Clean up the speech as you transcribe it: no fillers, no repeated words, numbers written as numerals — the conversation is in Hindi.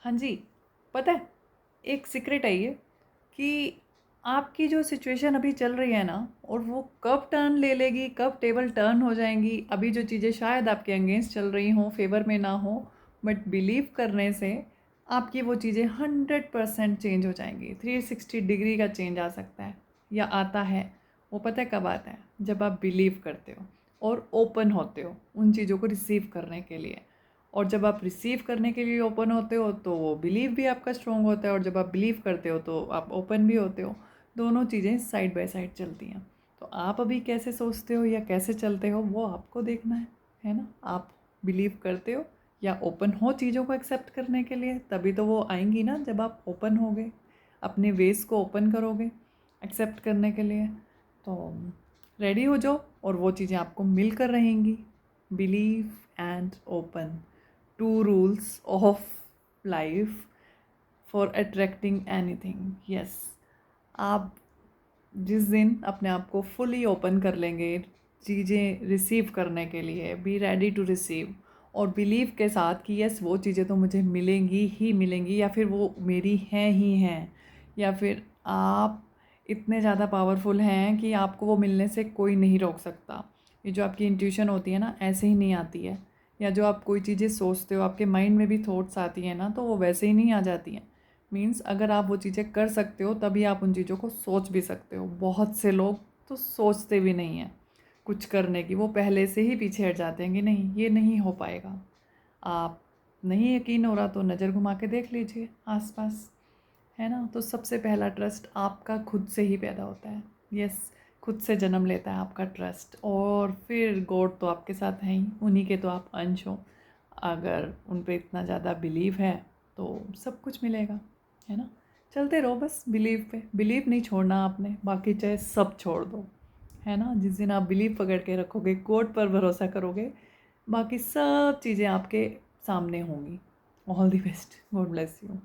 हाँ जी, पता है, एक सीक्रेट है ये कि आपकी जो सिचुएशन अभी चल रही है ना, और वो कब टर्न ले लेगी, कब टेबल टर्न हो जाएंगी, अभी जो चीज़ें शायद आपके अगेंस्ट चल रही हों, फेवर में ना हो, बट बिलीव करने से आपकी वो चीज़ें 100% चेंज हो जाएंगी। 360 डिग्री का चेंज आ सकता है या आता है। वो पता है कब आता है? जब आप बिलीव करते हो और ओपन होते हो उन चीज़ों को रिसीव करने के लिए। और जब आप रिसीव करने के लिए ओपन होते हो तो वो बिलीव भी आपका स्ट्रॉन्ग होता है, और जब आप बिलीव करते हो तो आप ओपन भी होते हो। दोनों चीज़ें साइड बाय साइड चलती हैं। तो आप अभी कैसे सोचते हो या कैसे चलते हो वो आपको देखना है ना? आप बिलीव करते हो या ओपन हो चीज़ों को एक्सेप्ट करने के लिए, तभी तो वो आएंगी ना। जब आप ओपन होगे, अपने वेज को ओपन करोगे एक्सेप्ट करने के लिए, तो रेडी हो जाओ और वो चीज़ें आपको मिलकर रहेंगी। Believe and open, two rules of life for attracting anything. Yes, आप जिस दिन अपने आप को फुली ओपन कर लेंगे चीज़ें रिसीव करने के लिए, बी रेडी टू रिसीव, और बिलीव के साथ कि यस वो चीज़ें तो मुझे मिलेंगी ही मिलेंगी, या फिर वो मेरी हैं ही हैं, या फिर आप इतने ज़्यादा पावरफुल हैं कि आपको वो मिलने से कोई नहीं रोक सकता। ये जो आपकी इंट्यूशन होती है ना, ऐसे ही नहीं आती है। या जो आप कोई चीज़ें सोचते हो, आपके माइंड में भी थॉट्स आती हैं ना, तो वो वैसे ही नहीं आ जाती हैं। मीन्स अगर आप वो चीज़ें कर सकते हो तभी आप उन चीज़ों को सोच भी सकते हो। बहुत से लोग तो सोचते भी नहीं हैं कुछ करने की, वो पहले से ही पीछे हट जाते हैं कि नहीं ये नहीं हो पाएगा। आप नहीं यकीन हो रहा तो नज़र घुमा के देख लीजिए आसपास, है ना? तो सबसे पहला ट्रस्ट आपका खुद से ही पैदा होता है। यस, खुद से जन्म लेता है आपका ट्रस्ट, और फिर गॉड तो आपके साथ हैं ही, उन्हीं के तो आप अंश हो। अगर उन पे इतना ज़्यादा बिलीव है तो सब कुछ मिलेगा, है ना? चलते रहो बस बिलीव पे। बिलीव नहीं छोड़ना आपने, बाकी चाहे सब छोड़ दो, है ना? जिस दिन आप बिलीव पकड़ के रखोगे, गॉड पर भरोसा करोगे, बाकी सब चीज़ें आपके सामने होंगी। All the best, God bless you.